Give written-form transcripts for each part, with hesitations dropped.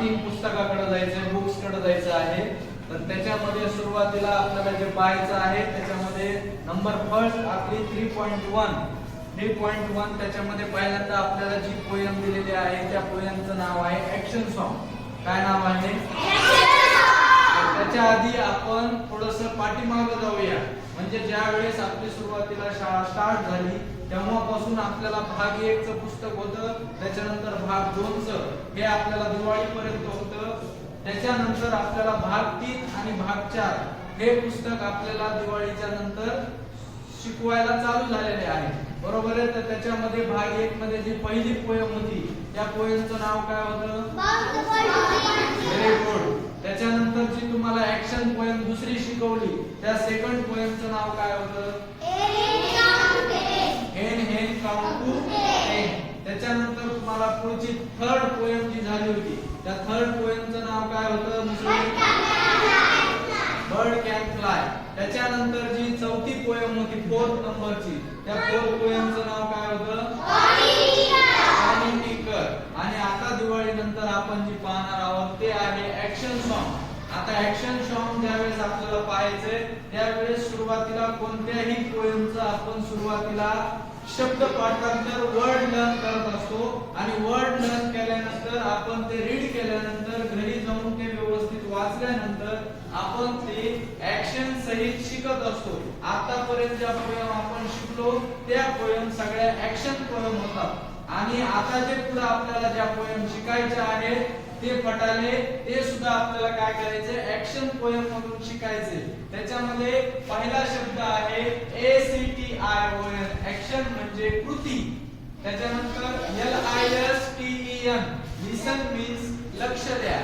3 पुस्तकाकडे जायचंय, बुक्स कडे जायचं आहे. तर त्याच्यामध्ये सुरुवातीला आपल्याला जे पाहायचं आहे त्याच्यामध्ये नंबर फर्स्ट आपली 3.1 त्याच्यामध्ये पहिल्यांदा आपल्याला जी पोयम दिलेली आहे त्या पोयमचं नाव आहे ऍक्शन सॉन्ग. काय नाव आहे? त्याच्या आधी आपण थोडंसं पाठीमागे जाऊया. म्हणजे ज्या वेळेस आपली सुरुवातीला शाळा स्टार्ट झाली तेव्हापासून आपल्याला भाग 1 चं पुस्तक होतं, त्याच्यानंतर भाग 2 चं हे आपल्याला दिवाळीपर्यंत होतं. त्याच्यानंतर आपल्याला भाग 3 आणि भाग 4 हे पुस्तक आपल्याला दिवाळीच्या नंतर शिकवायला चालू झालेले आहे. बरोबर आहे. तर त्याच्यामध्ये भाग 1 मध्ये जी पहिली पोयम होती त्या पोयमचं नाव काय होतं? Very good. त्याच्यानंतर जी तुम्हाला ऍक्शन पोयम दुसरी शिकवली त्या सेकंड पोयमचं नाव काय होतं? हेन काउंट टू 10. त्याच्यानंतर तुम्हाला पुढची थर्ड पोयम जी झाली होती त्या थर्ड पोयमचं नाव काय होतं? Bird can fly. त्याच्यानंतर जी चौथी पोयम होती 4th नंबरची त्या 4th पोयमचं नाव काय होतं? आणि आता दिवाळी नंतर आपण जी पाहणार आहोत ते आहे ऍक्शन सॉन्ग. आता ऍक्शन सॉन्ग ज्यावेळेस आपल्याला पाहायचंय त्यावेळेस सुरुवातीला कोणत्याही पोयमचं आपण सुरुवातीला शब्द पाठांतर वर्ड लर्न करत असतो आणि वर्ड लर्न केल्यानंतर आपण ते रीड केल्यानंतर घरी जाऊन ते व्यवस्थित वाचल्यानंतर आपण ते ऍक्शन सहित शिकत असतो. आतापर्यंत ज्या पोयम आपण शिकलो त्या पोयम सगळ्या ऍक्शन पोयम होतात आणि आता जे पुढे आपल्याला ज्या पोयम शिकायच्या आहेत ते पटाले ते सुद्धा आपल्याला काय करायचे? ऍक्शन पोयम मधून शिकायचे. त्याच्यामध्ये पहिला शब्द आहे ACTION. ऍक्शन म्हणजे कृती. त्याच्यानंतर LISTEN लिसन मीन्स लक्ष द्या.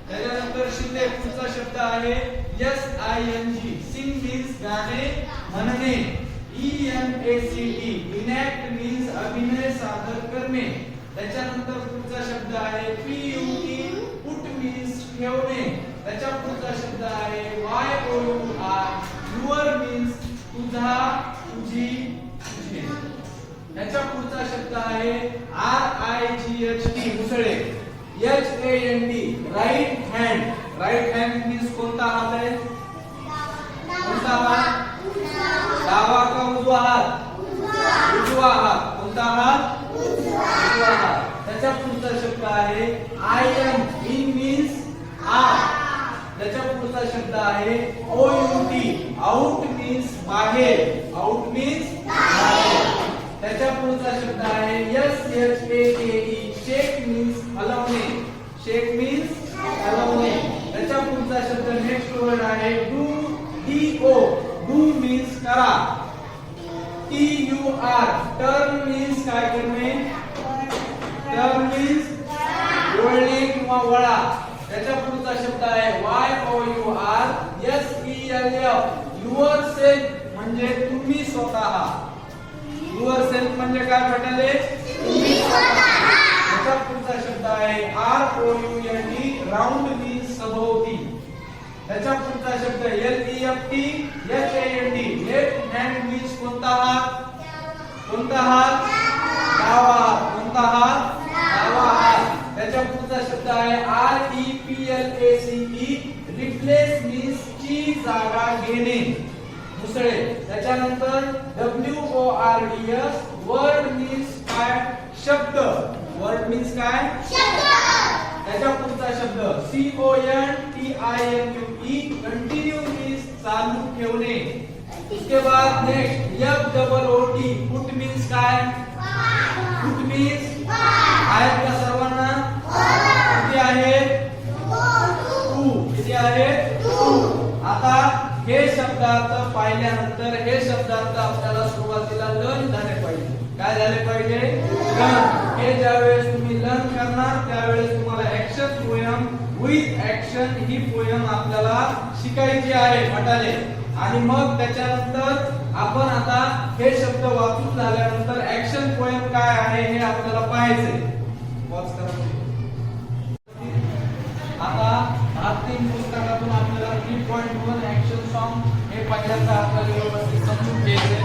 त्याच्यानंतर शिंदे पुढचा शब्द आहे SING सिंग मीन्स गाणे म्हणणे. ENACT इनॅक्ट मीन्स अभिनय सादर करणे. त्याच्यानंतर पुढचा शब्द आहे PUT पुट मीन्स ठेवणे. त्याच्या पुढचा शब्द आहे YOUR युअर मीन्स तुझा तुझी तुझे. त्याच्या पुढचा शब्द आहे RIGHT मुसळे. HAND right hand. Right hand means कोणता हात आहे? कोणता हात? डावा का उजवा हात? उजवा हात. कोणता हात? उजवा हात. त्याच्या पुढचा शब्द आहे IM इन मीन्स आत. त्याच्या पुढचा शब्द आहे OUT आउट मीन्स बाहेर. आउट मीन्स बाहेर. त्याच्या पुढचा शब्द आहे SHAKE शेक मीन्स हलवणे. शेक मीन्स हलवणे. त्याच्या पुढचा शब्द नेक्स्ट वर्ड आहे DO डू मीन्स करा. TUR टर्न मीन्स काय करणे? टर्न मीन्स वळणे किंवा वळा. त्याच्या पुढचा शब्द आहे YOUR SELF युअर सेल्फ म्हणजे तुम्ही स्वतः. युअर सेल्फ म्हणजे काय म्हणाले? तुम्ही स्वतः. त्याच्या पुढचा शब्द आहे ROUND राउंड मीन्स सभोवती. त्याच्या पुढचा शब्द LEFT HAND left hand means कोणता हात? कोणता हात? डावा हात. कोणता हात? डावा हात. त्याच्या पुढचा शब्द आहे REPLACE रिप्लेस मीन्स ची जागा घेणे. मुसळे. त्याच्यानंतर WORDS वर्ड मीन्स काय? शब्द. वर्ड मीन्स काय? शब्द. त्याच्या पुढचा शब्द CONTINUE कंटिन्यू मीन्स चालू ठेवणे. उसके बाद नेक्स्ट FOOT फुट मीन्स काय? फुट मीन्स आहेत का सर्वांना? किती आहेत? 2. किती आहेत? 2. आता हे शब्दार्थ पाहिल्यानंतर हे शब्दार्थ आपल्याला सुरुवातीला लर्न झाले पाहिजे. काय झाले पाहिजे? लर्न. हे ज्यावेळेस तुम्ही लर्न करणार त्यावेळेस तुम्हाला action poem with action he poem आपल्याला शिकायची आहे म्हटाले. आणि मग त्याच्यानंतर आपण आता हे शब्द वाचून झाल्यानंतर ऍक्शन पोयम काय आहे हे आपल्याला पाहायचे. आता भाग 3 पुस्तकातून आपल्याला 3.1 ऍक्शन सॉन्ग हे पहिल्यांदा आपल्याला व्यवस्थित समजून घ्यायचे.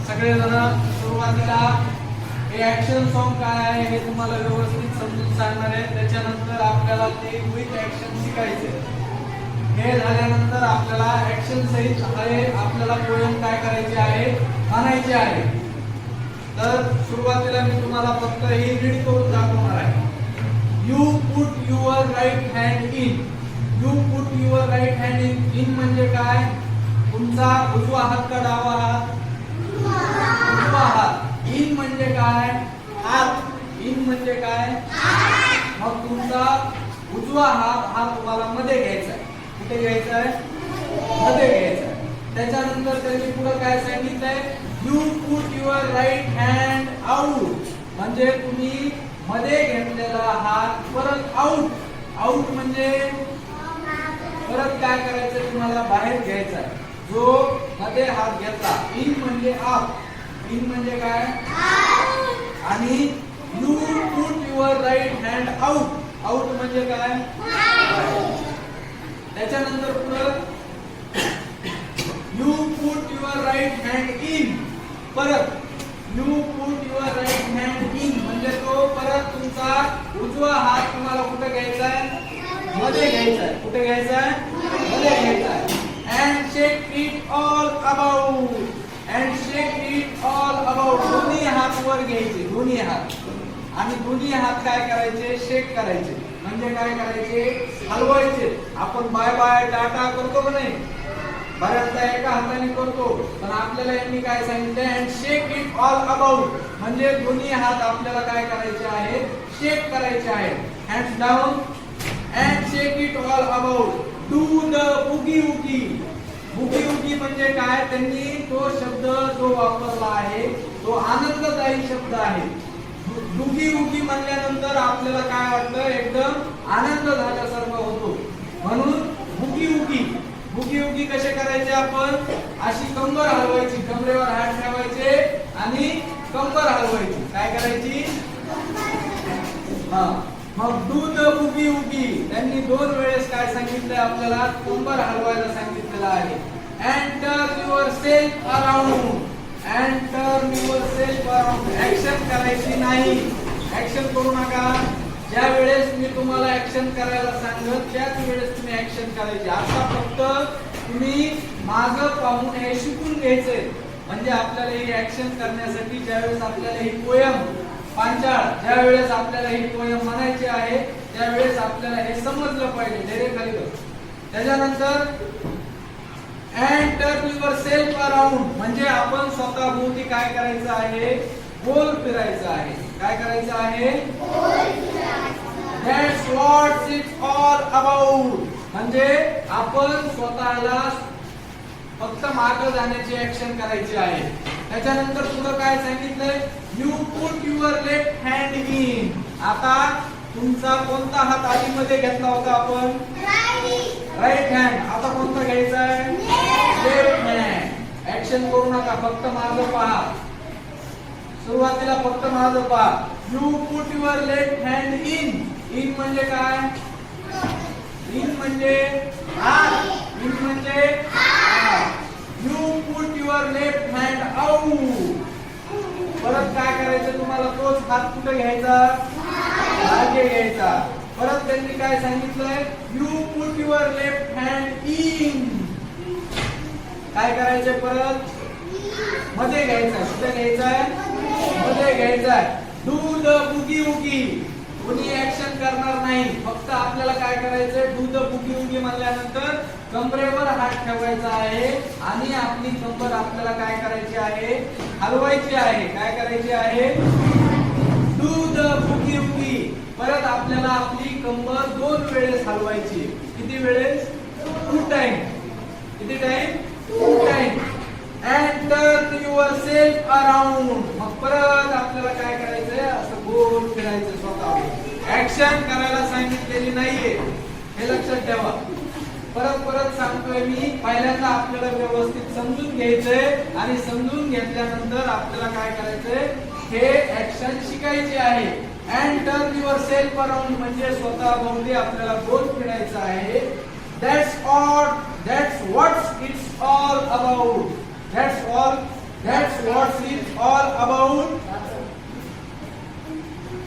सगळेजण सुरुवातीला हे ऍक्शन सॉन्ग काय आहे हे तुम्हाला व्यवस्थित समजून सांगणार आहे. त्याच्यानंतर आपल्याला ते विथ ऍक्शन शिकायचे. हे झाल्यानंतर आपल्याला ऍक्शन सहित आपल्याला पोएम काय करायचे आहे, म्हणायचे आहे. तर सुरुवातीला मी तुम्हाला फक्त हे रीड करून दाखवणार आहे. You put your right hand in. You put your right hand in. In म्हणजे काय? तुमचा उजवा हात का डावा हात? उजवा हात. इन म्हणजे काय? हात. इन म्हणजे काय? मग तुमचा उजवा हात हा तुम्हाला मध्ये घ्यायचा आहे. कुठे घ्यायचा आहे? मध्ये घ्यायचा आहे. त्याच्यानंतर त्यांनी पुढे काय सांगितलंय? You put your right hand out. म्हणजे तुम्ही मध्ये घेतलेला हात परत आउट. आउट म्हणजे परत काय करायचं? तुम्हाला बाहेर घ्यायचा आहे. जो मध्ये हात घेतला. इन म्हणजे आत. इन म्हणजे काय? आणि you put your right hand out. Out म्हणजे काय? त्याच्यानंतर पुढे you put your right hand in. परत you put your right hand in म्हणजे तो परत तुमचा उजवा हात तुम्हाला कुठे घ्यायचा आहे? मध्ये घ्यायचा आहे. कुठे घ्यायचा आहे? मध्ये घ्यायचा आहे. And shake it all about. And shake it all about. दोन्ही हात वर घ्यायचे. दोन्ही हात. आणि दोन्ही हात काय करायचे? शेक करायचे. म्हणजे काय करायचे? हलवायचे. आपण बाय बाय टाटा करतो का नाही? बऱ्याचदा एका हाताने करतो. पण आपल्याला यांनी काय सांगितलं? And shake it all about म्हणजे दोन्ही हात आपल्याला काय करायचे आहेत? शेक करायचे आहेत. Hands down and shake it all about. Do the boogie oogie. Boogie उगी म्हणजे काय? त्यांनी तो शब्द जो वापरला आहे तो आनंददायी शब्द आहे. बुगी उगी म्हणल्यानंतर आपल्याला काय वाटतं? एकदम आनंद झाल्यासारखा होतो. म्हणून बुगी उगी. बुगी उगी कसे करायचे? आपण अशी कंबर हलवायची. कमरेवर हात ठेवायचे आणि कंबर हलवायची. काय करायची? मग डू द बुगी उगी. त्यांनी दोन वेळेस काय सांगितलंय आपल्याला? कंबर हलवायला सांगितलेलं आहे. And turn your self around. And turn your self around. Action करायची नाही. ऍक्शन करू नका. ज्या वेळेस मी तुम्हाला ऍक्शन करायला सांगत त्याच वेळेस तुम्ही ऍक्शन करायची. आता फक्त तुम्ही मागं पाहून हे शिकून घ्यायचंय. म्हणजे आपल्याला ही ऍक्शन करण्यासाठी ज्यावेळेस आपल्याला ही पोयम पांचाळ ज्या वेळेस आपल्याला ही पोयम म्हणायची आहे त्यावेळेस आपल्याला हे समजलं पाहिजे. धैर्य खाली कर. त्याच्यानंतर and turn your self around म्हणजे आपण स्वतःभोवती काय करायचं आहे? गोल फिरायचं आहे. काय करायचं आहे? That's what it's all about. म्हणजे आपण स्वतःला फक्त मागे जाण्याची ऍक्शन करायची आहे. त्याच्यानंतर पुढे काय सांगितलंय? You put your left hand in. आता तुमचा कोणता हात आधी मध्ये घेतला होता आपण? Right hand. आता कोणता घ्यायचा आहे? Left hand. ऍक्शन करू नका. फक्त मागे पहा. सुरुवातीला फक्त मागे पहा. You put your left hand in. In म्हणजे काय? इन म्हणजे हात. इन म्हणजे you put your left hand out. परत काय करायचं? तुम्हाला तोच हात कुठे घ्यायचा? मागे घ्यायचा. परत त्यांनी काय सांगितलंय? You put your left hand in. काय करायचं? परत मध्ये घ्यायचा. कुठे घ्यायचा? मध्ये घ्यायचा. डू द बुगी उगी. कोणी ऍक्शन करणार नाही. फक्त आपल्याला काय करायचंय? डू द बुगी उगी म्हणल्यानंतर कमरेवर हात ठेवायचा आहे आणि आपली कंबर आपल्याला काय करायची आहे? हलवायची आहे. काय करायची आहे? डू द बुगी उगी. परत आपल्याला आपली कंबर दोन वेळेस हलवायची. किती वेळेस? 2 टाइम. किती time? 2 time. And turn your self around. मग परत आपल्याला काय करायचंय? असं गोल फिरायचं. स्वतः ऍक्शन करायला सांगितलेली नाहीये. हे लक्षात ठेवा. परत सांगतोय मी. पहिल्यांदा आपल्याला व्यवस्थित समजून घ्यायचंय आणि समजून घेतल्यानंतर आपल्याला काय करायचंय? हे ऍक्शन शिकायचे आहे. And turn your self around म्हणजे स्वतः भोवती आपल्याला गोल फिरायचं आहे. That's what it's all about. That's what it's all about.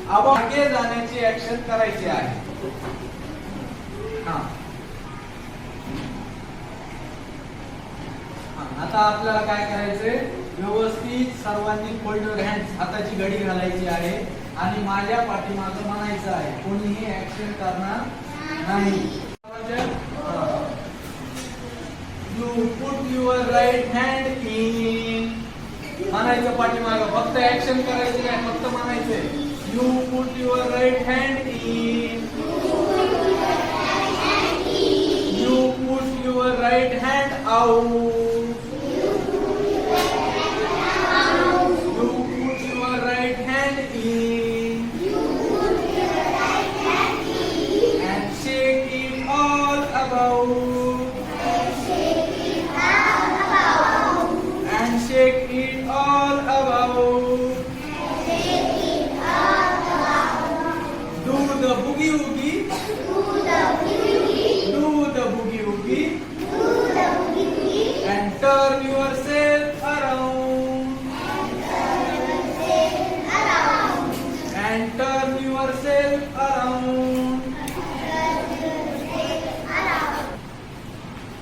मागे जाण्याची ऍक्शन करायची आहे. आता आपल्याला काय करायचंय, व्यवस्थित सर्वांनी फोल्ड युअर हँड्स, हाताची घडी घालायची आहे आणि माझ्या पाठीमागे म्हणायचं आहे, कोणीही ऍक्शन करणार नाही. You put your right hand in, म्हणायचं पाठीमागं, फक्त ऍक्शन करायची नाही, फक्त म्हणायचंय you put your right hand in, you put your right hand out, turn yourself around and turn yourself around.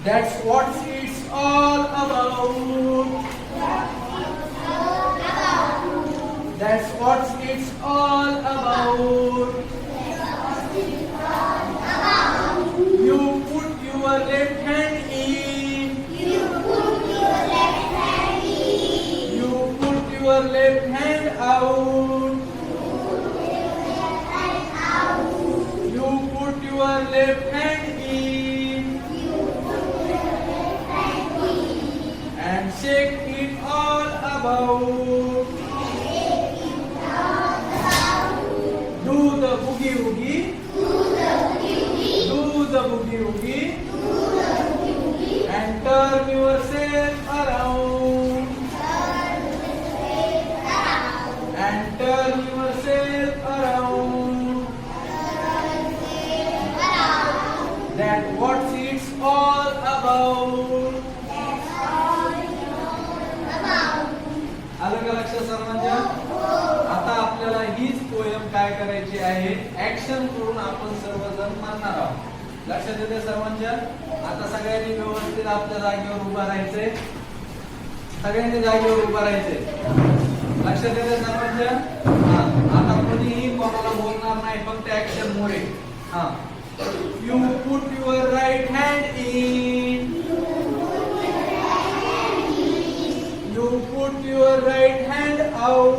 That's what it's all about. That's what it's all about. You put your left hand in. You put your left hand out. You put your left hand in. And shake it all about. Do the boogie woogie. Do the boogie woogie. And turn yourself around. And turn yourself around. That's what it's all about. आलं का लक्षात सर्वांच्या? आता आपल्याला हीच poem काय करायची आहे, ऍक्शन करून आपण सर्वजण म्हणणार आहोत. लक्षात येते सर्वांच्या? आता सगळ्यांनी व्यवस्थित आपल्या जागेवर उभा राहायचंय. सगळ्यांनी जागेवर उभा राहायचंय. लक्षात येते सर्वांच्या? आता कोणीही कोणाला बोलणार नाही, फक्त ऍक्शन मुळे. You put your right hand in. You put your right hand out.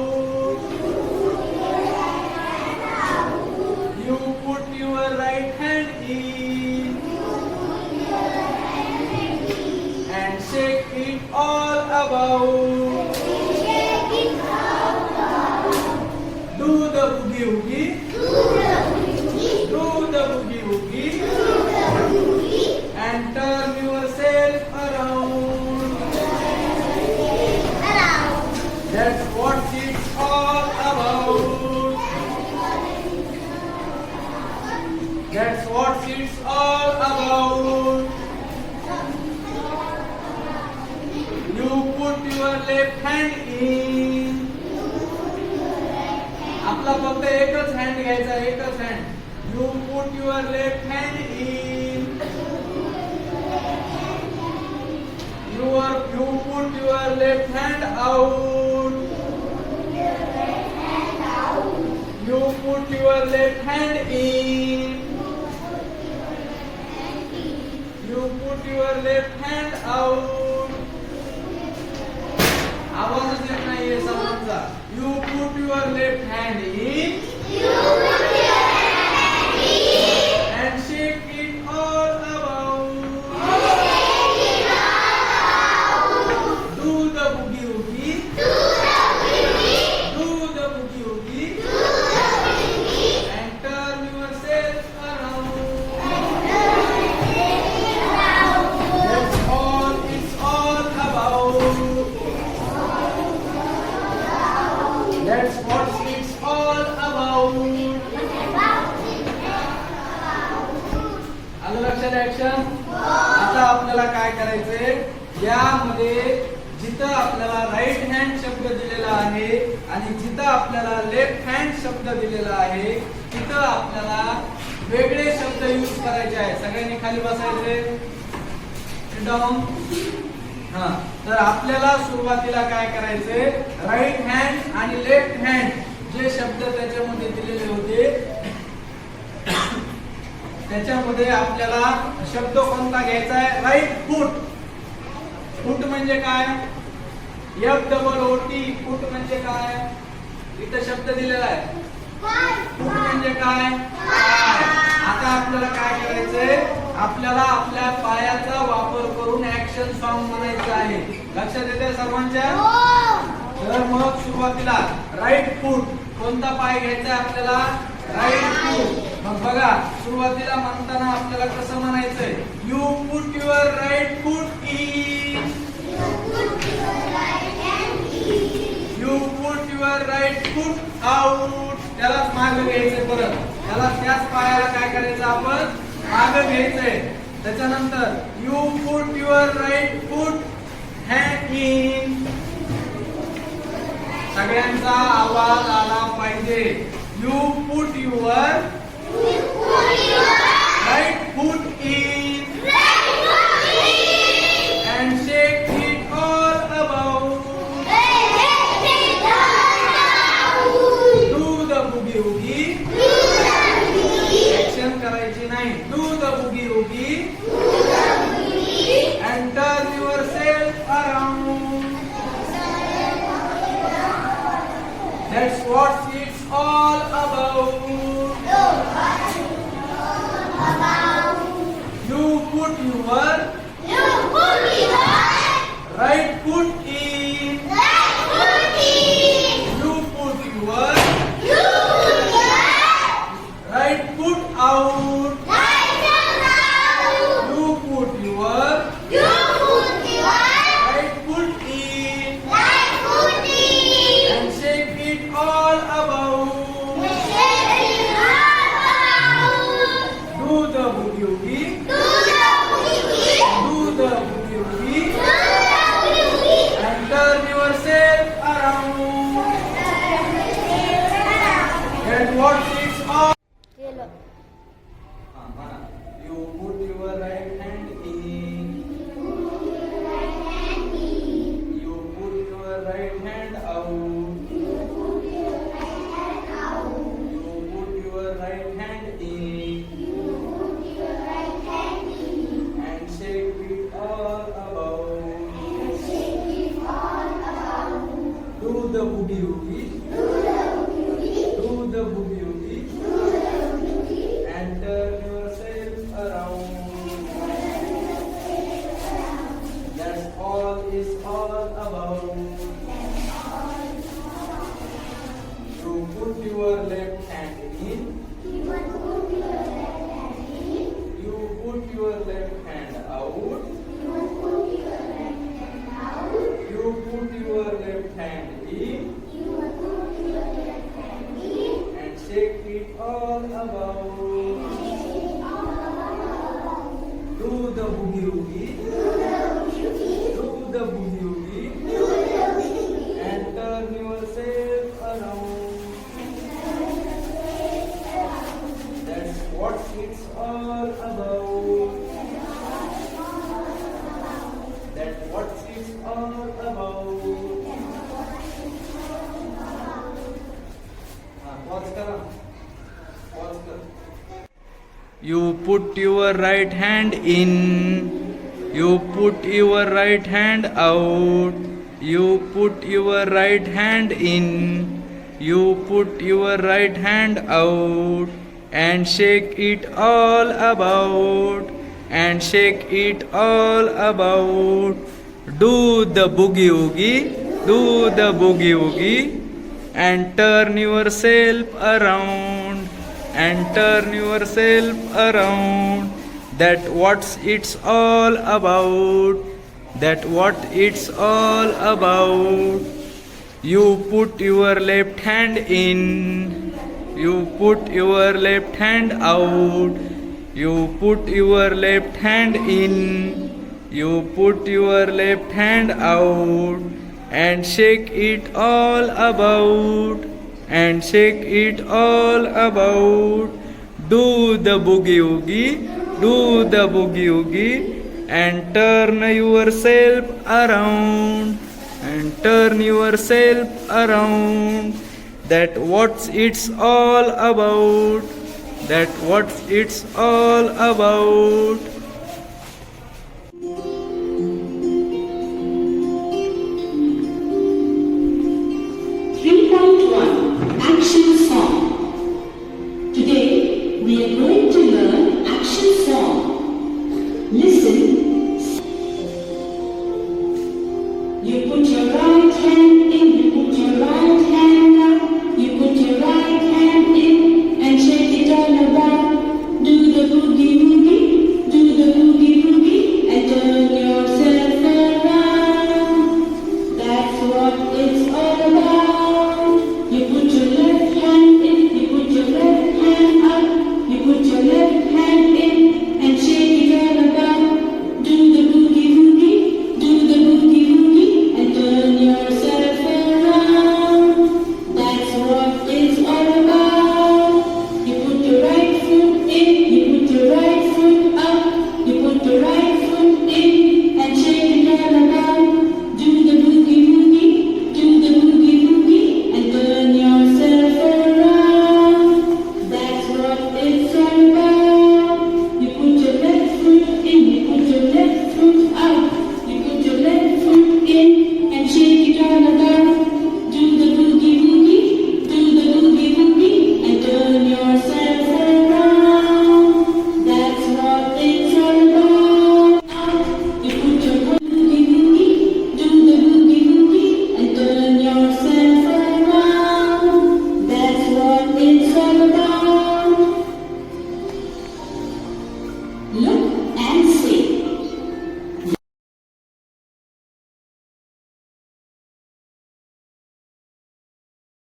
You put your right hand in. And shake it all about. Do the boogie woogie. Do the boogie woogie. And turn yourself around. That's what it's all about. That's what it's all about. You put your left hand in. आपला फक्त एकच hand घ्यायचा, एकच hand. You put your left hand in. You put your left hand out. You put your left hand in. You put your left hand out. आवाजच येत नाहीये सर्वांचा. You put your left hand in. And shake it all about. Do the boogie woogie. Do the boogie woogie. And turn yourself around. That's all it's all about. That's what it's all about. आलं लक्षात action? आता आपल्याला काय करायचंय, यामध्ये जिथं आपल्याला right hand शब्द दिलेला आहे आणि जिथं आपल्याला लेफ्ट हँड शब्द दिलेला आहे तिथं आपल्याला वेगळे शब्द यूज करायचे आहे. सगळ्यांनी खाली बसायचे. डाऊन. हा, तर आपल्याला सुरुवातीला काय करायचंय, राईट हँड आणि लेफ्ट हँड जे शब्द त्याच्यामध्ये दिलेले होते त्याच्यामध्ये आपल्याला शब्द कोणता घ्यायचा आहे, राईट फूट. फूट म्हणजे काय, FOOT. फूट म्हणजे काय, इथं शब्द दिलेला आहे. फूट म्हणजे काय, पाय. आता आपल्याला काय करायचंय, आपल्याला आपल्या पायाचा वापर करून ऍक्शन सॉन्ग म्हणायचं आहे. लक्षात येते सर्वांच्या? तर मग सुरुवातीला राईट फूट, कोणता पाय घ्यायचा आपल्याला, राईट फूट. मग बघा सुरुवातीला म्हणताना आपल्याला कसं म्हणायचंय, you put your right foot in. You put your right foot out. त्यालाच मागे घ्यायचंय परत. त्याला त्याच पायाला काय करायचं आपण, मागे घ्यायचंय. त्याच्यानंतर you put your right foot hand in. सगळ्यांचा आवाज आला पाहिजे. You put your right foot in and shake it all about. Do the boogie woogie. Action करायची नाही. Do the boogie woogie and turn yourself around. That's what it's all about. You put your right foot in. You put your right foot out. You put your right foot in and shake it all about. Do the boogie woogie. Do the boogie woogie and turn yourself around. Get what it's all. You put your right hand in. You put your right hand out. You put your right hand in and shake it all about. Do the boogie woogie. Do the boogie woogie and turn yourself around. That's all is all about. You put your left hand in. You put your left hand out. You put your left hand in and shake it all about. Do the boogie woogie. Do the boogie woogie and turn yourself around. That's what it's all about. That's what it's all about. Pause करा. Pause कर. You put your right hand in. You put your right hand out. You put your right hand in. You put your right hand out and shake it all about. And shake it all about. Do the boogie woogie. Do the boogie woogie and turn yourself around. And turn yourself around. That what's it's all about. That what it's all about. You put your left hand in. You put your left hand out. You put your left hand in. You put your left hand out and shake it all about, and shake it all about. Do the boogie woogie, do the boogie woogie, and turn yourself around, and turn yourself around. That what's it's all about, that what's it's all about.